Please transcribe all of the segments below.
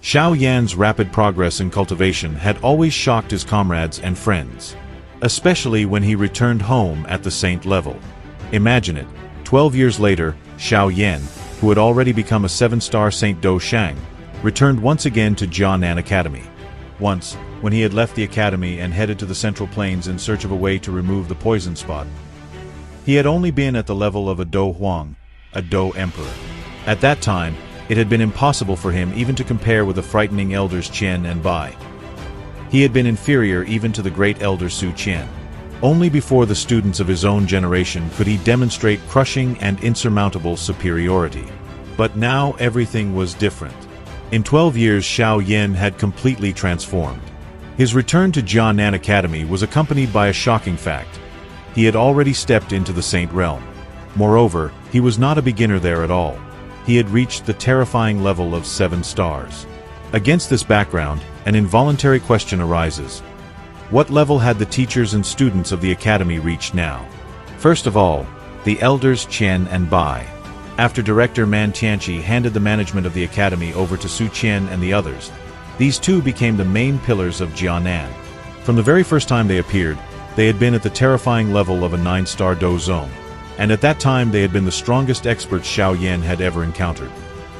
Xiao Yan's rapid progress in cultivation had always shocked his comrades and friends, especially when he returned home at the saint level. Imagine it, 12 years later, Xiao Yan, who had already become a 7-star Saint Dou Sheng, returned once again to Jia Nan Academy. Once, when he had left the academy and headed to the Central Plains in search of a way to remove the poison spot, he had only been at the level of a Dou Huang, a Dou Emperor. At that time, it had been impossible for him even to compare with the frightening elders Qian and Bai. He had been inferior even to the great elder Su Qian. Only before the students of his own generation could he demonstrate crushing and insurmountable superiority. But now everything was different. In 12 years, Xiao Yan had completely transformed. His return to Jia Nan Academy was accompanied by a shocking fact. He had already stepped into the Saint realm. Moreover, he was not a beginner there at all. He had reached the terrifying level of 7 stars. Against this background, an involuntary question arises. What level had the teachers and students of the academy reached now? First of all, the elders Qian and Bai. After Director Man Tianqi handed the management of the academy over to Su Qian and the others, these two became the main pillars of Jia Nan. From the very first time they appeared, they had been at the terrifying level of a 9-star Dou Zone, and at that time they had been the strongest experts Xiao Yan had ever encountered.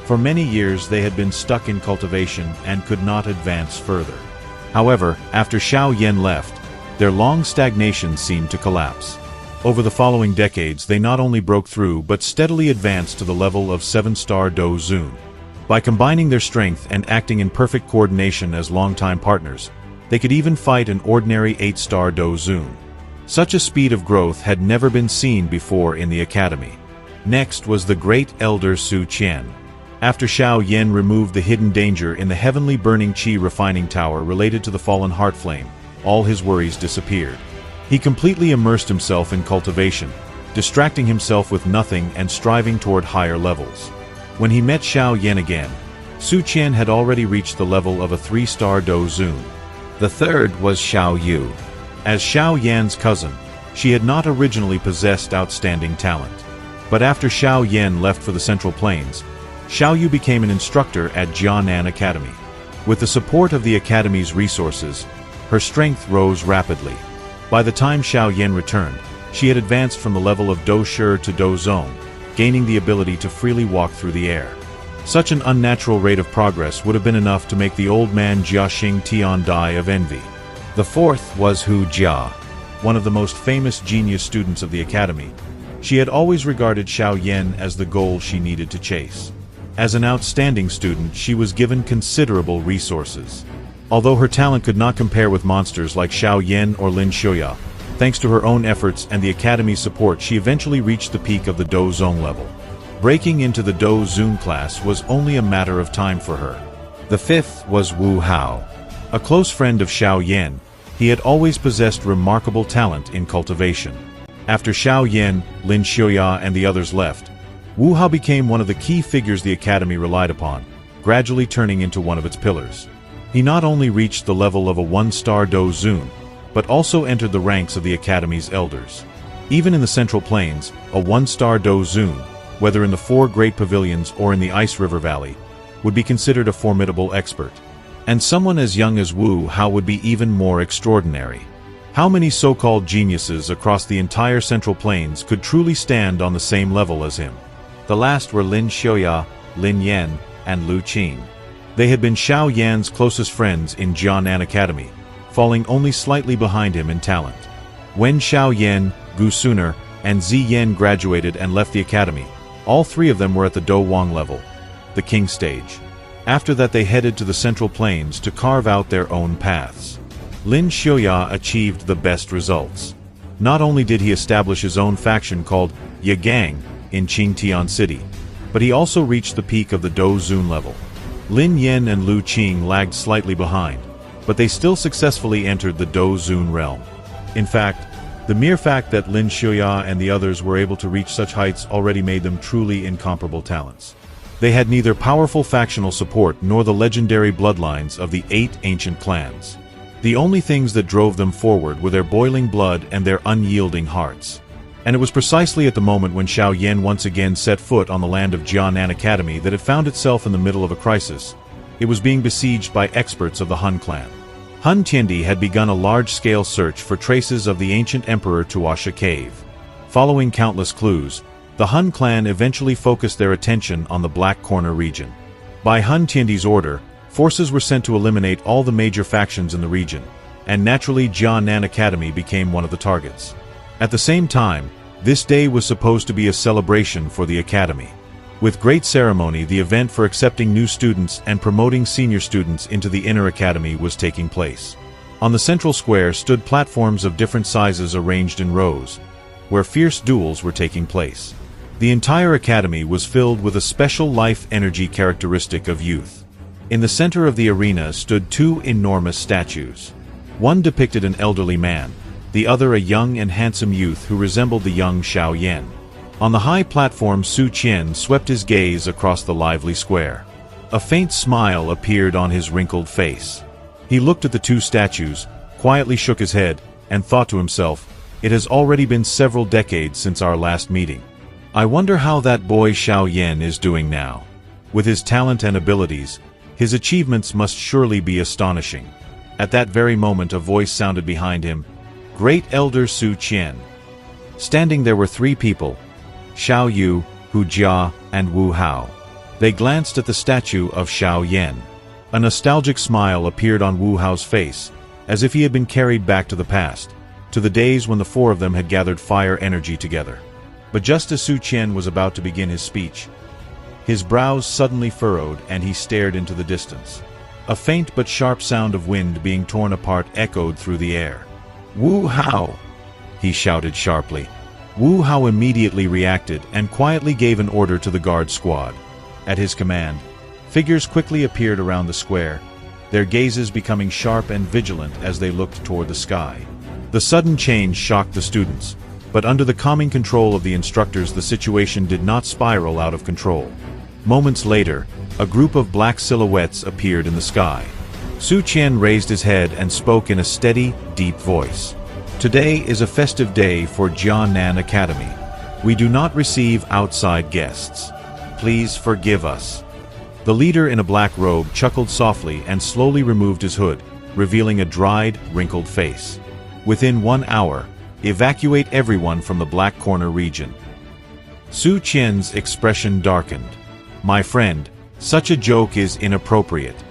For many years they had been stuck in cultivation and could not advance further. However, after Xiao Yan left, their long stagnation seemed to collapse. Over the following decades they not only broke through but steadily advanced to the level of 7-star Dou Zun. By combining their strength and acting in perfect coordination as longtime partners, they could even fight an ordinary 8-star Dou Zun. Such a speed of growth had never been seen before in the academy. Next was the great elder Su Qian. After Xiao Yan removed the hidden danger in the heavenly burning qi refining tower related to the fallen heart flame, all his worries disappeared. He completely immersed himself in cultivation, distracting himself with nothing and striving toward higher levels. When he met Xiao Yan again, Su Qian had already reached the level of a 3-star Dou Zun. The third was Xiao Yu. As Xiao Yan's cousin, she had not originally possessed outstanding talent. But after Xiao Yan left for the Central Plains, Xiao Yu became an instructor at Jia Nan Academy. With the support of the academy's resources, her strength rose rapidly. By the time Xiao Yan returned, she had advanced from the level of Dou Shi to Dou Zone, gaining the ability to freely walk through the air. Such an unnatural rate of progress would have been enough to make the old man Jia Xing Tian die of envy. The fourth was Hu Jia, one of the most famous genius students of the academy. She had always regarded Xiao Yan as the goal she needed to chase. As an outstanding student, she was given considerable resources. Although her talent could not compare with monsters like Xiao Yan or Lin Xiuya, thanks to her own efforts and the academy's support, she eventually reached the peak of the Dou Zone level. Breaking into the Dou Zun class was only a matter of time for her. The fifth was Wu Hao. A close friend of Xiao Yan, he had always possessed remarkable talent in cultivation. After Xiao Yan, Lin Xiuya and the others left, Wu Hao became one of the key figures the academy relied upon, gradually turning into one of its pillars. He not only reached the level of a 1-star Dou Zun, but also entered the ranks of the academy's elders. Even in the Central Plains, a 1-star Dou Zun, whether in the 4 great pavilions or in the Ice River Valley, would be considered a formidable expert. And someone as young as Wu Hao would be even more extraordinary. How many so-called geniuses across the entire Central Plains could truly stand on the same level as him? The last were Lin Xiuya, Lin Yan, and Lu Qin. They had been Xiao Yan's closest friends in Jia Nan Academy, falling only slightly behind him in talent. When Xiao Yan, Gu Suner, and Zi Yan graduated and left the academy, all 3 of them were at the Dou Wang level, the king stage. After that they headed to the Central Plains to carve out their own paths. Lin Xiuya achieved the best results. Not only did he establish his own faction called Ye Gang in Qingtian City, but he also reached the peak of the Dou Zun level. Lin Yan and Lu Qing lagged slightly behind, but they still successfully entered the Dou Zun realm. In fact, the mere fact that Lin Xiuya and the others were able to reach such heights already made them truly incomparable talents. They had neither powerful factional support nor the legendary bloodlines of the 8 ancient clans. The only things that drove them forward were their boiling blood and their unyielding hearts. And it was precisely at the moment when Xiao Yan once again set foot on the land of Jia Nan Academy that it found itself in the middle of a crisis. It was being besieged by experts of the Han clan. Han Tiandi had begun a large-scale search for traces of the ancient Emperor Tuasha cave. Following countless clues, the Han clan eventually focused their attention on the Black Corner region. By Han Tiandi's order, forces were sent to eliminate all the major factions in the region, and naturally Jia Nan Academy became one of the targets. At the same time, this day was supposed to be a celebration for the academy. With great ceremony, the event for accepting new students and promoting senior students into the inner academy was taking place. On the central square stood platforms of different sizes arranged in rows, where fierce duels were taking place. The entire academy was filled with a special life energy characteristic of youth. In the center of the arena stood two enormous statues. One depicted an elderly man, the other a young and handsome youth who resembled the young Xiao Yan. On the high platform, Su Qian swept his gaze across the lively square. A faint smile appeared on his wrinkled face. He looked at the two statues, quietly shook his head, and thought to himself, "It has already been several decades since our last meeting. I wonder how that boy Xiao Yan is doing now. With his talent and abilities, his achievements must surely be astonishing." At that very moment a voice sounded behind him, "Great Elder Su Qian." Standing there were three people, Xiao Yu, Hu Jia, and Wu Hao. They glanced at the statue of Xiao Yan. A nostalgic smile appeared on Wu Hao's face, as if he had been carried back to the past, to the days when the four of them had gathered fire energy together. But just as Su Qian was about to begin his speech, his brows suddenly furrowed and he stared into the distance. A faint but sharp sound of wind being torn apart echoed through the air. "Wu Hao!" he shouted sharply. Wu Hao immediately reacted and quietly gave an order to the guard squad. At his command, figures quickly appeared around the square, their gazes becoming sharp and vigilant as they looked toward the sky. The sudden change shocked the students, but under the calming control of the instructors the situation did not spiral out of control. Moments later, a group of black silhouettes appeared in the sky. Su Qian raised his head and spoke in a steady, deep voice. "Today is a festive day for Jia Nan Academy. We do not receive outside guests. Please forgive us." The leader in a black robe chuckled softly and slowly removed his hood, revealing a dried, wrinkled face. "Within 1 hour, evacuate everyone from the Black Corner region." Su Qian's expression darkened. "My friend, such a joke is inappropriate."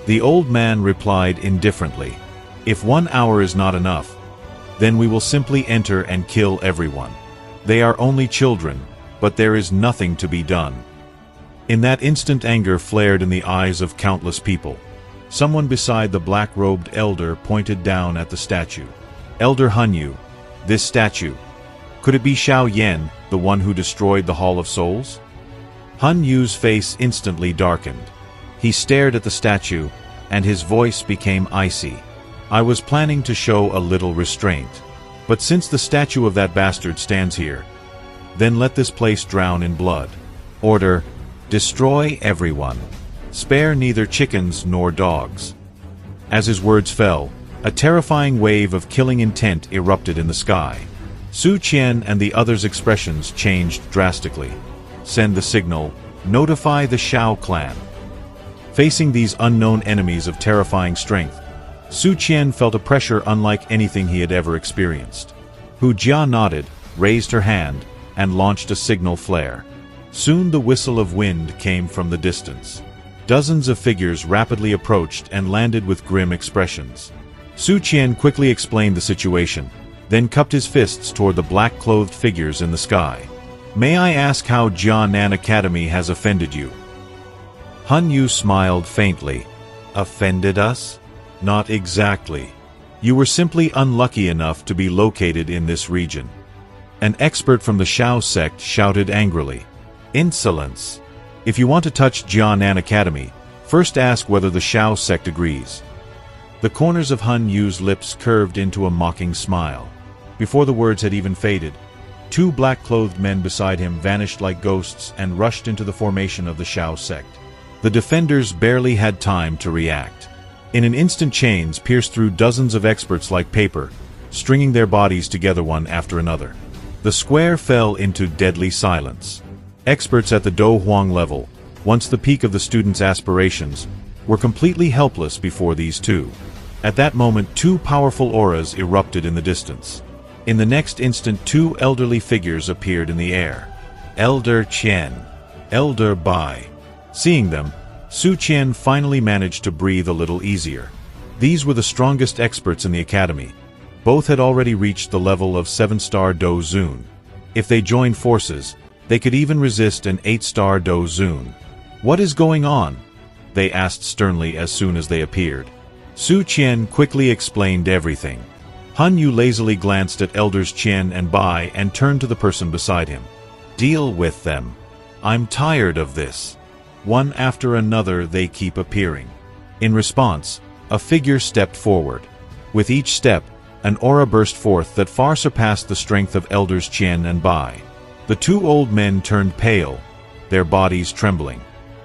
The old man replied indifferently, "If 1 hour is not enough, then we will simply enter and kill everyone. They are only children, but there is nothing to be done." In that instant anger flared in the eyes of countless people. Someone beside the black-robed elder pointed down at the statue. "Elder Hanyu, this statue. Could it be Xiao Yan, the one who destroyed the Hall of Souls?" Han Yu's face instantly darkened. He stared at the statue, and his voice became icy. "I was planning to show a little restraint. But since the statue of that bastard stands here, then let this place drown in blood. Order, destroy everyone. Spare neither chickens nor dogs." As his words fell, a terrifying wave of killing intent erupted in the sky. Su Qian and the others' expressions changed drastically. "Send the signal, notify the Xiao clan." Facing these unknown enemies of terrifying strength, Su Qian felt a pressure unlike anything he had ever experienced. Hu Jia nodded, raised her hand, and launched a signal flare. Soon the whistle of wind came from the distance. Dozens of figures rapidly approached and landed with grim expressions. Su Qian quickly explained the situation, then cupped his fists toward the black-clothed figures in the sky. "May I ask how Jia Nan Academy has offended you?" Han Yu smiled faintly. "Offended us? Not exactly. You were simply unlucky enough to be located in this region." An expert from the Xiao sect shouted angrily. "Insolence! If you want to touch Jia Nan Academy, first ask whether the Xiao sect agrees." The corners of Han Yu's lips curved into a mocking smile. Before the words had even faded, two black-clothed men beside him vanished like ghosts and rushed into the formation of the Xiao sect. The defenders barely had time to react. In an instant, chains pierced through dozens of experts like paper, stringing their bodies together one after another. The square fell into deadly silence. Experts at the Do Huang level, once the peak of the students' aspirations, were completely helpless before these two. At that moment, two powerful auras erupted in the distance. In the next instant, two elderly figures appeared in the air. Elder Qian, Elder Bai. Seeing them, Su Qian finally managed to breathe a little easier. These were the strongest experts in the academy. Both had already reached the level of 7-star Dou Zun. If they joined forces, they could even resist an 8-star Dou Zun. "What is going on?" they asked sternly as soon as they appeared. Su Qian quickly explained everything. Han Yu lazily glanced at Elders Qian and Bai and turned to the person beside him. "Deal with them. I'm tired of this. One after another they keep appearing." In response, a figure stepped forward. With each step, an aura burst forth that far surpassed the strength of Elders Qian and Bai. The two old men turned pale, their bodies trembling.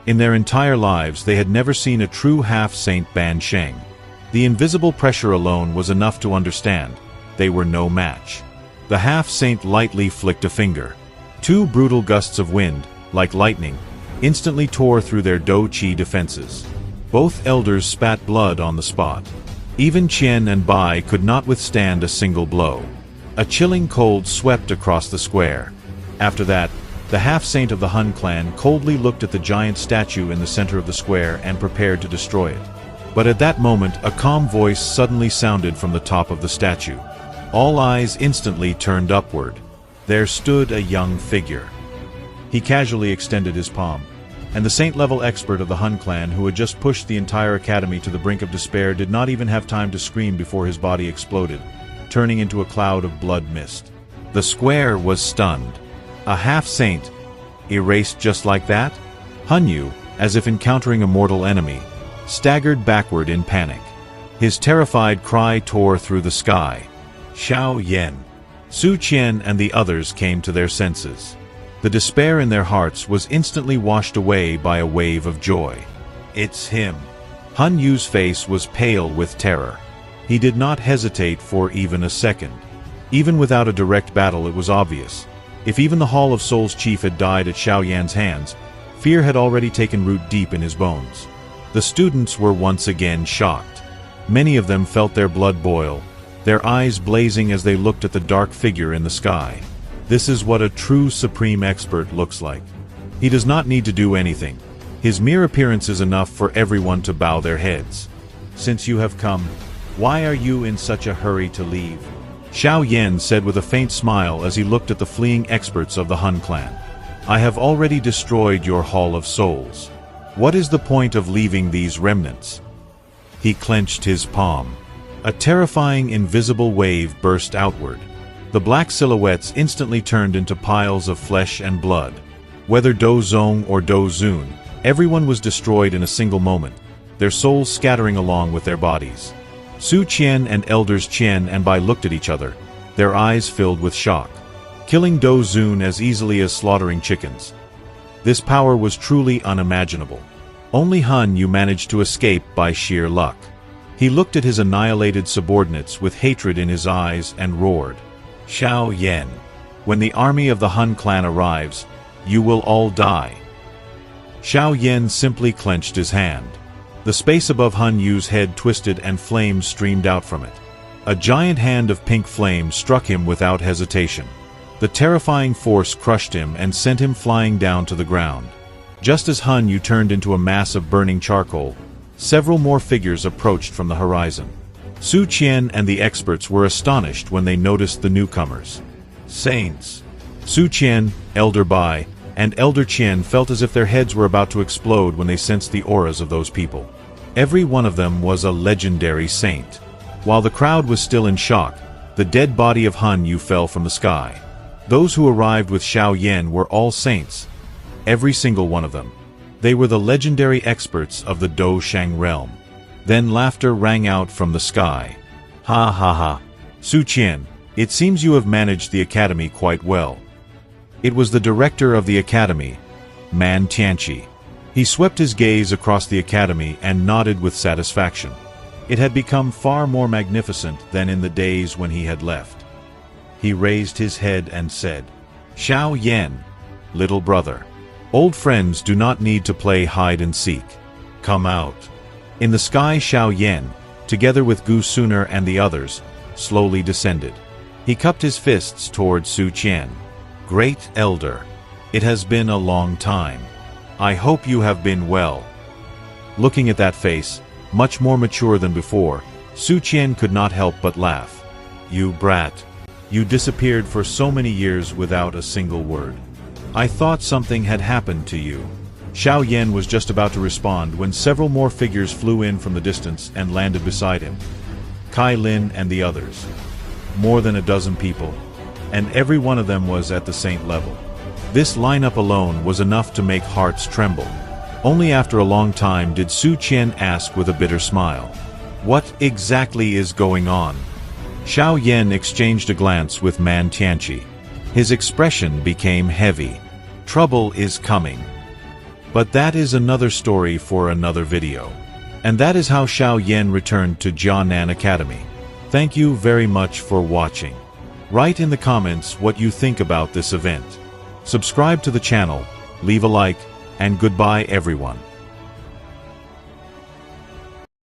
In their entire lives they had never seen a true half-saint Ban Sheng. The invisible pressure alone was enough to understand. They were no match. The half-saint lightly flicked a finger. Two brutal gusts of wind, like lightning, instantly tore through their Dou Qi defenses. Both elders spat blood on the spot. Even Qian and Bai could not withstand a single blow. A chilling cold swept across the square. After that, the half-saint of the Han clan coldly looked at the giant statue in the center of the square and prepared to destroy it. But at that moment, a calm voice suddenly sounded from the top of the statue. All eyes instantly turned upward. There stood a young figure. He casually extended his palm, and the saint-level expert of the Han clan who had just pushed the entire academy to the brink of despair did not even have time to scream before his body exploded, turning into a cloud of blood mist. The square was stunned. A half-saint, erased just like that? Han Yu, as if encountering a mortal enemy, staggered backward in panic. His terrified cry tore through the sky. "Xiao Yan!" Su Qian and the others came to their senses. The despair in their hearts was instantly washed away by a wave of joy. "It's him!" Han Yu's face was pale with terror. He did not hesitate for even a second. Even without a direct battle, it was obvious. If even the Hall of Souls chief had died at Xiao Yan's hands, fear had already taken root deep in his bones. The students were once again shocked. Many of them felt their blood boil, their eyes blazing as they looked at the dark figure in the sky. This is what a true supreme expert looks like. He does not need to do anything. His mere appearance is enough for everyone to bow their heads. "Since you have come, why are you in such a hurry to leave?" Xiao Yan said with a faint smile as he looked at the fleeing experts of the Han clan. "I have already destroyed your Hall of Souls. What is the point of leaving these remnants?" He clenched his palm. A terrifying invisible wave burst outward. The black silhouettes instantly turned into piles of flesh and blood. Whether Dou Zong or Dou Zun, everyone was destroyed in a single moment, their souls scattering along with their bodies. Su Qian and Elders Qian and Bai looked at each other, their eyes filled with shock. Killing Dou Zun as easily as slaughtering chickens. This power was truly unimaginable. Only Han Yu managed to escape by sheer luck. He looked at his annihilated subordinates with hatred in his eyes and roared, "Xiao Yan, when the army of the Han clan arrives, you will all die." Xiao Yan simply clenched his hand. The space above Han Yu's head twisted and flames streamed out from it. A giant hand of pink flame struck him without hesitation. The terrifying force crushed him and sent him flying down to the ground. Just as Han Yu turned into a mass of burning charcoal, several more figures approached from the horizon. Su Qian and the experts were astonished when they noticed the newcomers. Saints! Su Qian, Elder Bai, and Elder Qian felt as if their heads were about to explode when they sensed the auras of those people. Every one of them was a legendary saint. While the crowd was still in shock, the dead body of Han Yu fell from the sky. Those who arrived with Xiao Yan were all saints. Every single one of them. They were the legendary experts of the Dou Sheng realm. Then laughter rang out from the sky. "Ha ha ha. Su Qian, it seems you have managed the academy quite well." It was the director of the academy, Man Tianqi. He swept his gaze across the academy and nodded with satisfaction. It had become far more magnificent than in the days when he had left. He raised his head and said, "Xiao Yan, little brother, old friends do not need to play hide and seek. Come out." In the sky, Xiao Yan, together with Gu Suner and the others, slowly descended. He cupped his fists toward Su Qian. Great Elder, it has been a long time. I hope you have been well. Looking at that face, much more mature than before, Su Qian could not help but laugh. You brat. You disappeared for so many years without a single word. I thought something had happened to you. Xiao Yan was just about to respond when several more figures flew in from the distance and landed beside him. Kai Lin and the others. More than a dozen people, and every one of them was at the saint level. This lineup alone was enough to make hearts tremble. Only after a long time did Su Qian ask with a bitter smile, "What exactly is going on?" Xiao Yan exchanged a glance with Man Tianqi. His expression became heavy. Trouble is coming. But that is another story for another video. And that is how Xiao Yan returned to Jia Nan Academy. Thank you very much for watching. Write in the comments what you think about this event. Subscribe to the channel, leave a like, and goodbye everyone.